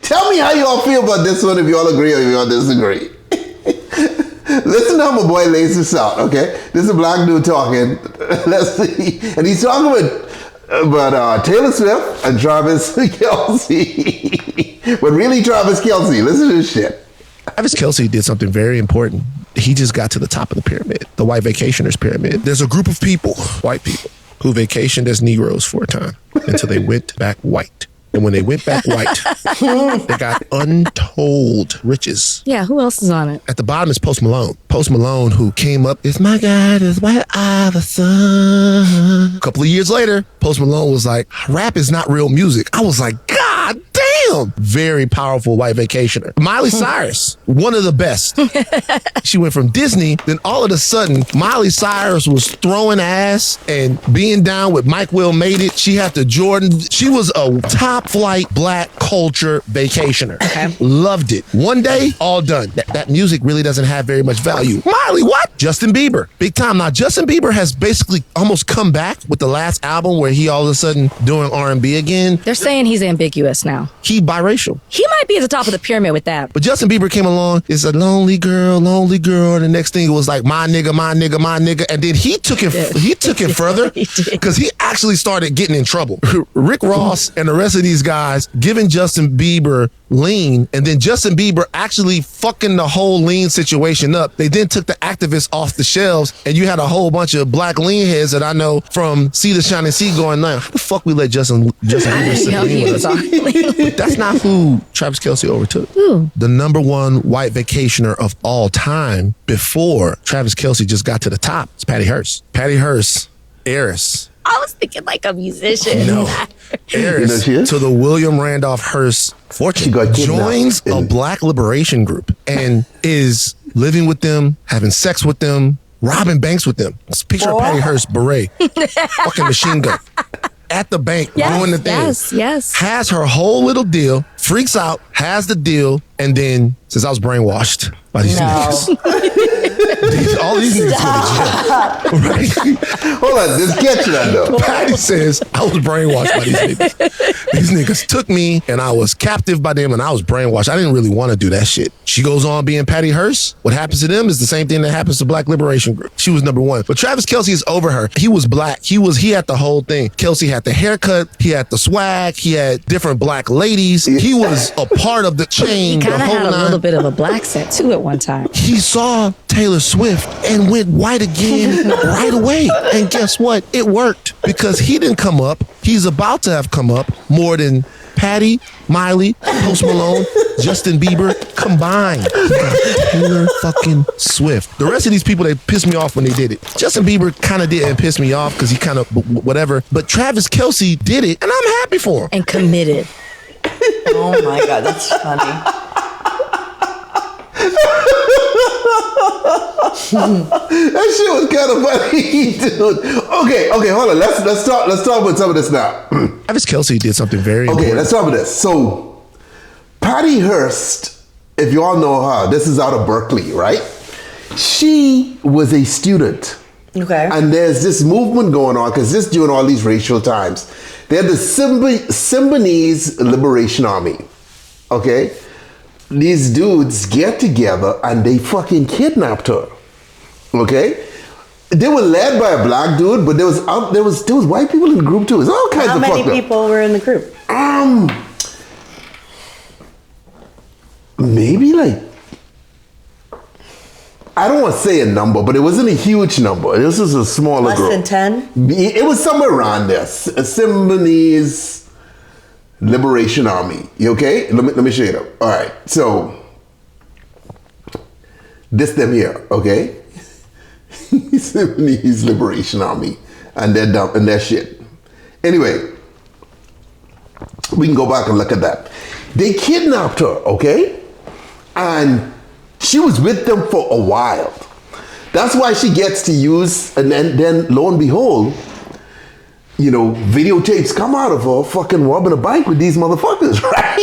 Tell me how you all feel about this one, if you all agree or if you all disagree. Listen to how my boy lays this out, okay? This is a black dude talking. Let's see. And he's talking about Taylor Swift and Travis Kelce. But really Travis Kelce. Listen to this shit. Travis Kelce did something very important. He just got to the top of the pyramid, the white vacationers pyramid. There's a group of people, white people, who vacationed as Negroes for a time until they went back white. And when they went back white, they got untold riches. Yeah, who else is on it? At the bottom is Post Malone. Post Malone, who came up, "It's my God, it's white eye, the sun." A couple of years later, Post Malone was like, "Rap is not real music." I was like, God damn. Very powerful white vacationer. Miley Cyrus, one of the best. She went from Disney, then all of a sudden, Miley Cyrus was throwing ass and being down with Mike Will Made It. She had to Jordan. She was a top flight black culture vacationer. Okay. Loved it. One day, all done. That music really doesn't have very much value. Miley, what? Justin Bieber, big time. Now, Justin Bieber has basically almost come back with the last album where he all of a sudden doing R&B again. They're saying he's ambiguous now. He biracial. He might be at the top of the pyramid with that. But Justin Bieber came along, it's a lonely girl, lonely girl. The next thing it was like, my nigga, my nigga, my nigga. And then he took it further because he actually started getting in trouble. Rick Ross and the rest of these guys giving Justin Bieber lean, and then Justin Bieber actually fucking the whole lean situation up. They then took the activists off the shelves, and you had a whole bunch of black lean heads that I know from Sea to Shining Sea going, "Now, how the fuck we let Justin Bieber sit lean with us?" But that's not who Travis Kelce overtook. Ooh. The number one white vacationer of all time before Travis Kelce just got to the top is Patty Hearst. Patty Hearst, heiress. I was thinking like a musician. No. Heiress to the William Randolph Hearst fortune. Joins a black liberation group and is living with them, having sex with them, robbing banks with them. It's a picture of Patty Hearst, beret, fucking machine gun. At the bank, doing the thing. Yes. Has her whole little deal, freaks out, has the deal, and then says, "I was brainwashed by these niggas." All these niggas go to jail. Right? Hold on, just get that though. Patty says, "I was brainwashed by these niggas. These niggas took me and I was captive by them and I was brainwashed. I didn't really want to do that shit." She goes on being Patty Hearst. What happens to them is the same thing that happens to Black Liberation Group. She was number one. But Travis Kelce is over her. He was black. He had the whole thing. Kelce had the haircut. He had the swag. He had different black ladies. He was a part of the chain. He kind of had a little bit of a black set too at one time. He saw Taylor Swift and went white again right away. And guess what? It worked because he didn't come up. He's about to have come up more than Patty, Miley, Post Malone, Justin Bieber combined. Taylor fucking Swift. The rest of these people, they pissed me off when they did it. Justin Bieber kind of didn't piss me off because he kind of whatever. But Travis Kelce did it, and I'm happy for him. And committed. Oh my God, that's funny. That shit was kind of funny, dude. Okay, hold on. Let's talk about some of this now. Travis Kelce did something very important. Okay, let's talk about this. So, Patty Hearst, if you all know her, this is out of Berkeley, right? She was a student. Okay. And there's this movement going on, because this during all these racial times. They're the Symbionese Liberation Army. Okay? These dudes get together and they fucking kidnapped her. Okay? They were led by a black dude, but there was white people in the group too. It's all kinds How of many fucked up. people were in the group? Maybe like, I don't want to say a number, but it wasn't a huge number. This was a smaller Less group. than 10? It was somewhere around there. A Symbionese Liberation Army. You okay? Let me show you them. All right. So this them here, okay? Symbionese Liberation Army, and they're dumb and their shit. Anyway, we can go back and look at that. They kidnapped her, okay? And she was with them for a while. That's why she gets to use, and then lo and behold, you know, videotapes come out of her fucking robbing a bank with these motherfuckers, right?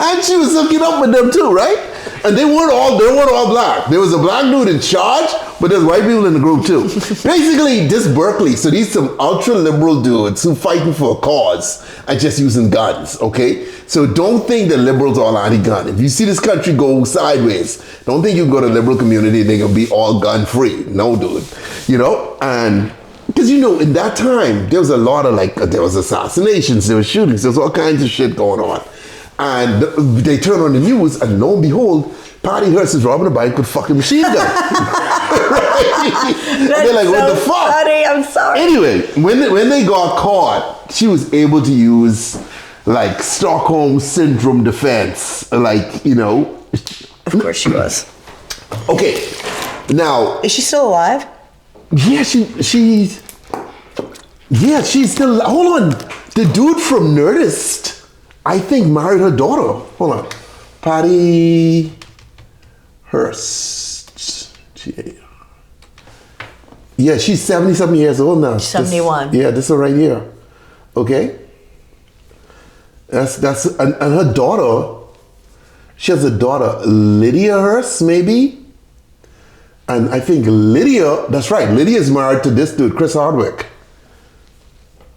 And she was hooking up with them too, right? And they weren't all black. There was a black dude in charge, But there's white people in the group too. Basically, this Berkeley, so these some ultra liberal dudes who fighting for a cause and just using guns, okay? So don't think that liberals are all anti-gun. If you see this country go sideways, don't think you can go to the liberal community and they're gonna be all gun free. No, dude. You know, and because in that time, there was a lot of there was assassinations, there was shootings, there was all kinds of shit going on. And they turn on the news and lo and behold, Patty Hearst is robbing a bank with fucking machine gun. They're like, what the fuck? Funny, I'm sorry. Anyway, when they got caught, she was able to use Stockholm Syndrome defense. Of course she was. Okay, now. Is she still alive? Yeah, she's still, hold on. The dude from Nerdist, I think married her daughter. Hold on. Patty Hearst. Yeah, she's 70-something years old now. 71. This is right here. Okay. That's and her daughter, she has a daughter, Lydia Hearst, maybe? And I think Lydia, that's right, Lydia's married to this dude, Chris Hardwick.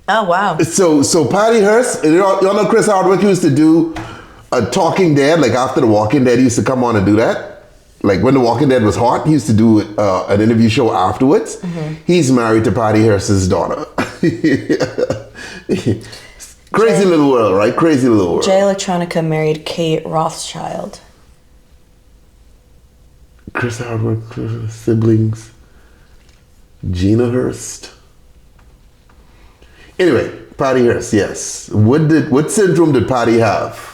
Oh, wow. So Patty Hearst, you know Chris Hardwick used to do a Talking Dead, after The Walking Dead, he used to come on and do that. When The Walking Dead was hot, he used to do an interview show afterwards. Mm-hmm. He's married to Patty Hearst's daughter. Crazy little world, right? Crazy little world. Jay Electronica married Kate Rothschild. Chris Hardwick, siblings, Gina Hearst. Anyway, Patty Hearst, yes. What syndrome did Patty have?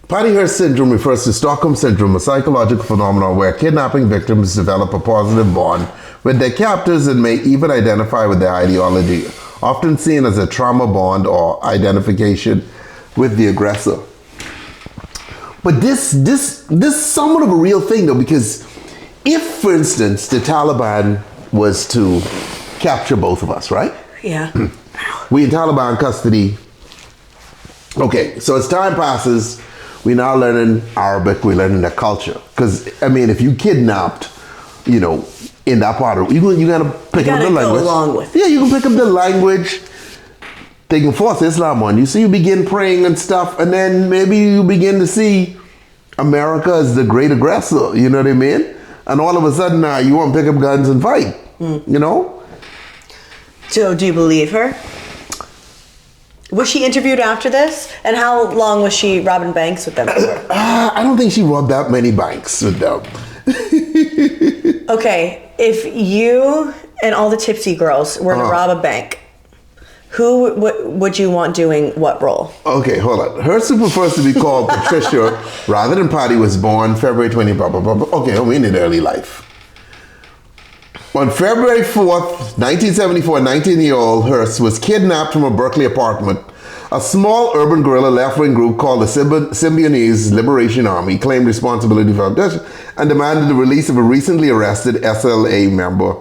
Patty Hearst syndrome refers to Stockholm Syndrome, a psychological phenomenon where kidnapping victims develop a positive bond with their captors and may even identify with their ideology, often seen as a trauma bond or identification with the aggressor. But this somewhat of a real thing though, because if, for instance, the Taliban was to capture both of us, right? Yeah. We in Taliban custody. Okay, so as time passes, we're now learning Arabic, we're learning their culture. Because, if you kidnapped, in that part of you gotta pick up the language. Go along with it. Yeah, you can pick up the language. They can force Islam on you. So you begin praying and stuff, and then maybe you begin to see America as the great aggressor, you know what I mean? And all of a sudden now you want to pick up guns and fight, So do you believe her? Was she interviewed after this? And how long was she robbing banks with them for? I don't think she robbed that many banks with them. Okay, if you and all the tipsy girls were to rob a bank, who would you want doing what role? Okay, hold on. Hearst prefers to be called Patricia rather than Patty, was born February 20, blah, blah, blah, blah. Okay, we in early life. On February 4th, 1974, 19-year-old Hearst was kidnapped from a Berkeley apartment. A small urban guerrilla left-wing group called the Symbionese Liberation Army claimed responsibility for abduction and demanded the release of a recently arrested SLA member,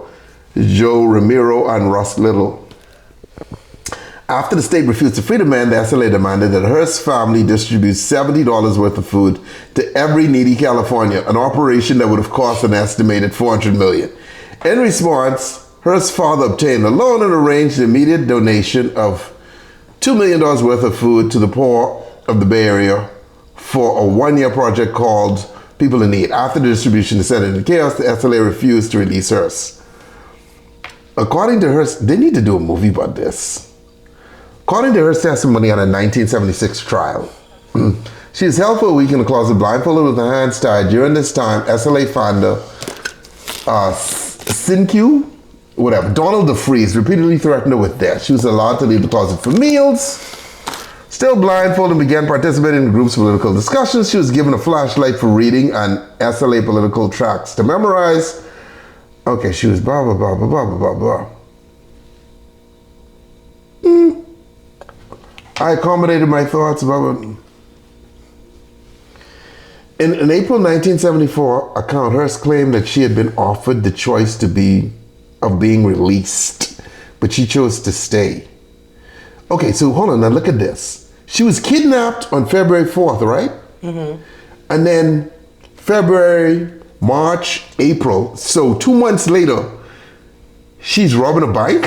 Joe Ramiro and Russ Little. After the state refused to free the man, the SLA demanded that Hearst's family distribute $70 worth of food to every needy California, an operation that would have cost an estimated $400 million. In response, Hearst's father obtained a loan and arranged the immediate donation of $2 million worth of food to the poor of the Bay Area for a one-year project called People in Need. After the distribution descended into chaos, the SLA refused to release Hearst. According to Hearst, they need to do a movie about this. According to Hearst's testimony on a 1976 trial, she was held for a week in a closet blindfolded with her hands tied. During this time, SLA founder Donald DeFries repeatedly threatened her with death. She was allowed to leave the closet for meals. Still blindfolded and began participating in groups' political discussions. She was given a flashlight for reading and SLA political tracts to memorize. Okay, she was blah, blah, blah, blah, blah, blah, blah. I accommodated my thoughts about it. In an April 1974 account, Hearst claimed that she had been offered the choice of being released, but she chose to stay. Okay, so hold on, now look at this. She was kidnapped on February 4th, right? Mm-hmm. And then February, March, April. So 2 months later, she's robbing a bike.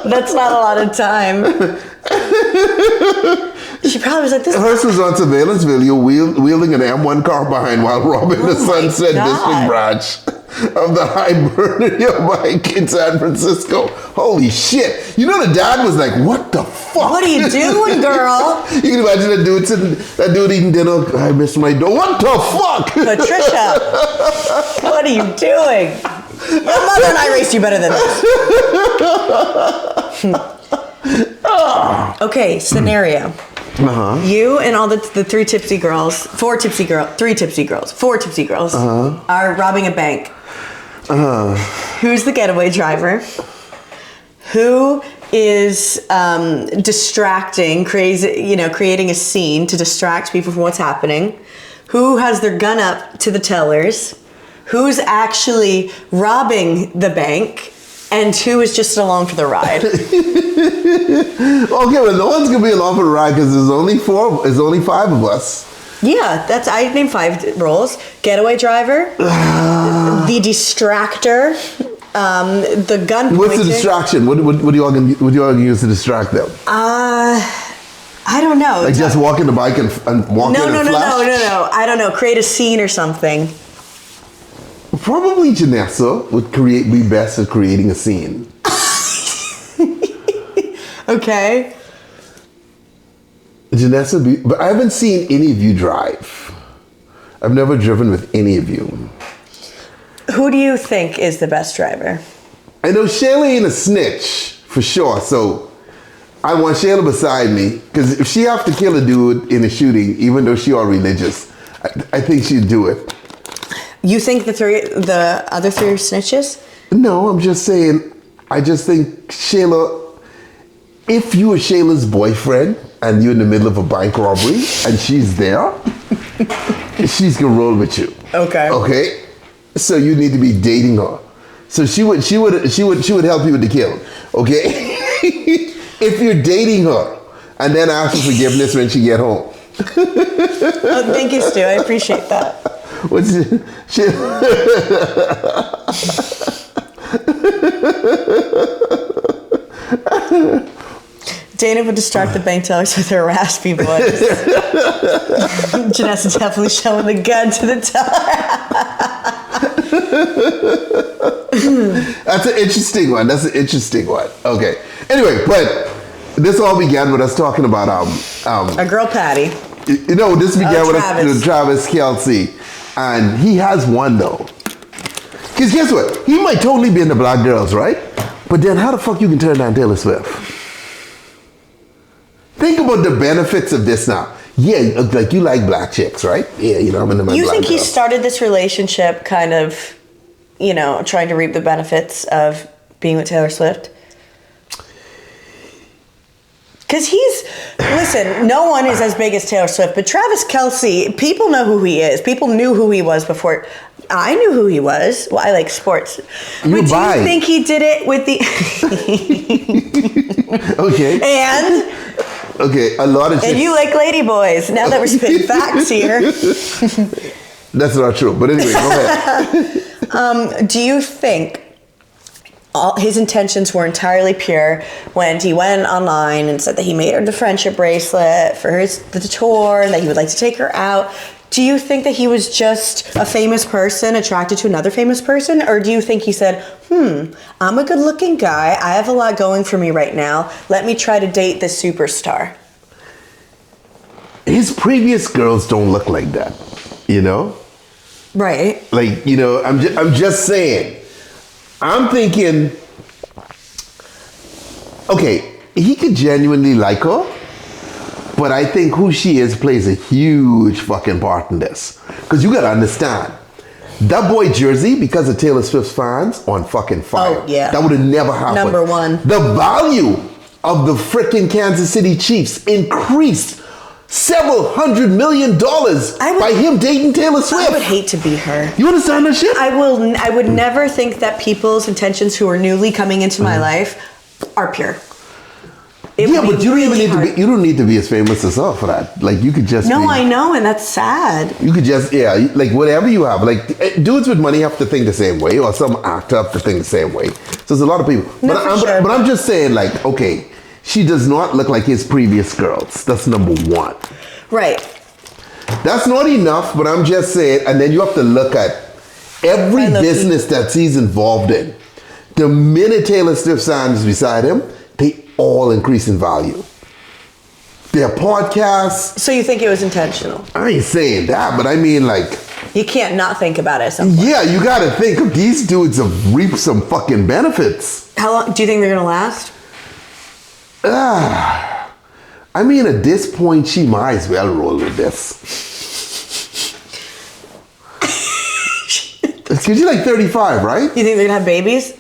That's not a lot of time. She probably was like, this. Hearst was on surveillance video wielding an M1 car behind while robbing the Sunset District branch of the Hypothetical bike in San Francisco. Holy shit. You know, the dad was like, what the fuck? What are you doing, girl? You can imagine that dude eating dinner. I missed my door. What the fuck? Patricia, what are you doing? Your mother and I raised you better than this. Okay, scenario. You and all the three tipsy girls, four tipsy girls are robbing a bank. Who's the getaway driver? Who is distracting, creating a scene to distract people from what's happening? Who has their gun up to the tellers? Who's actually robbing the bank? And who is just along for the ride? Okay, well, no one's gonna be along for the ride because there's only 5 of us. Yeah, I named 5 roles: getaway driver, the distractor, the gun. What's the distraction? What are you all gonna use to distract them? I don't know. Like just walking the bike and walking. No. No. I don't know. Create a scene or something. Probably Janessa would be best at creating a scene. Okay. Janessa, but I haven't seen any of you drive. I've never driven with any of you. Who do you think is the best driver? I know Shayla ain't a snitch for sure, so I want Shayla beside me because if she have to kill a dude in a shooting, even though she all religious, I think she'd do it. You think the other 3 are snitches? No, I'm just saying, I just think Shayla, if you were Shayla's boyfriend and you're in the middle of a bank robbery and she's there, she's gonna roll with you. Okay? So you need to be dating her. So she would help you with the kill. Okay? If you're dating her and then ask for forgiveness when she get home. Oh, thank you, Stu. I appreciate that. What's shit? Dana would distract the bank tellers with her raspy voice. Janessa's definitely showing the gun to the teller. That's an interesting one. Okay. Anyway, but this all began with us talking about a girl, Patty. You know, this began with Travis Kelce. And he has one though. Because guess what? He might totally be into black girls, right? But then how the fuck you can turn down Taylor Swift? Think about the benefits of this now. Yeah, like you like black chicks, right? Yeah, I'm into my You black think girls. he started this relationship kind of, trying to reap the benefits of being with Taylor Swift? Because listen, no one is as big as Taylor Swift, but Travis Kelce, people know who he is. People knew who he was before. I knew who he was. Well, I like sports. But do you think he did it with the... Okay. And... Okay, a lot of... And you like ladyboys. Now that we're spitting facts here. That's not true. But anyway, go ahead. Do you think... his intentions were entirely pure when he went online and said that he made her the friendship bracelet for the tour and that he would like to take her out. Do you think that he was just a famous person attracted to another famous person? Or do you think he said, I'm a good looking guy. I have a lot going for me right now. Let me try to date this superstar. His previous girls don't look like that, Right. Like, I'm just saying. I'm thinking, okay, he could genuinely like her, but I think who she is plays a huge fucking part in this. Because you gotta understand, that boy Jersey, because of Taylor Swift's fans, on fucking fire. Oh, yeah. That would have never happened. Number one. The value of the freaking Kansas City Chiefs increased several $100 million by him dating Taylor Swift. I would hate to be her. You understand that shit? I would never think that people's intentions who are newly coming into my life are pure. Yeah, but you don't even need to be. You don't need to be as famous as her for that. Like you could just. No, I know, and that's sad. You could just like whatever you have. Like dudes with money have to think the same way, or some actor have to think the same way. So there's a lot of people. No, but I'm just saying, like, okay, she does not look like his previous girls. That's number one. Right. That's not enough, but I'm just saying, and then you have to look at every business that he's involved in. The minute Taylor Swift signs beside him, they all increase in value. Their podcasts. So you think it was intentional? I ain't saying that, but I mean like. You can't not think about it at some point. Yeah, you gotta think these dudes have reaped some fucking benefits. How long do you think they're gonna last? I mean, at this point, she might as well roll with this. Because you're like 35, right? You think they're gonna have babies?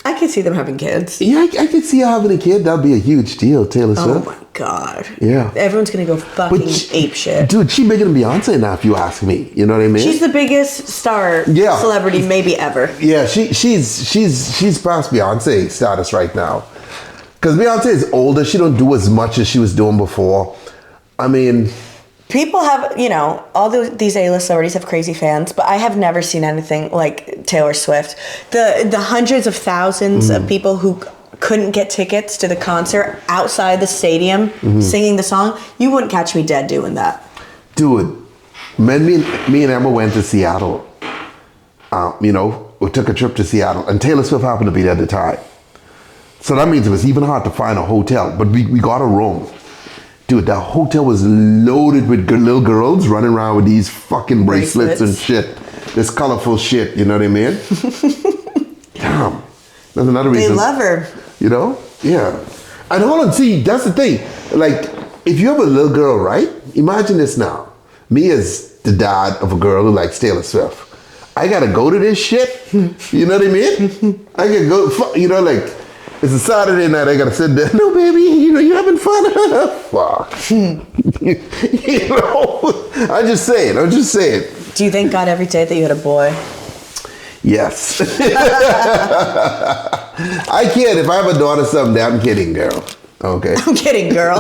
I could see them having kids. Yeah, I could see her having a kid. That'd be a huge deal, Taylor Swift. Oh my God. Yeah. Everyone's gonna go fucking ape shit. Dude, she bigger than Beyonce now, if you ask me. You know what I mean? She's the biggest celebrity maybe ever. Yeah, she's past Beyonce status right now. Because Beyonce is older. She don't do as much as she was doing before. I mean... People have, all these A-list celebrities have crazy fans, but I have never seen anything like Taylor Swift. The hundreds of thousands of people who couldn't get tickets to the concert outside the stadium singing the song, you wouldn't catch me dead doing that. Dude, me and Emma went to Seattle. We took a trip to Seattle, and Taylor Swift happened to be there at the time. So that means it was even hard to find a hotel, but we got a room. Dude, that hotel was loaded with little girls running around with these fucking bracelets and shit. This colorful shit, you know what I mean? Damn. That's another reason. They love her. Yeah. And hold on, see, that's the thing. Like, if you have a little girl, right? Imagine this now. Me as the dad of a girl who likes Taylor Swift. I gotta go to this shit. You know what I mean? I gotta go, it's a Saturday night, I gotta sit there. No, baby, you're having fun. Fuck. I'm just saying. Do you thank God every day that you had a boy? Yes. I kid. If I have a daughter someday, I'm kidding, girl. Okay. I'm kidding, girl.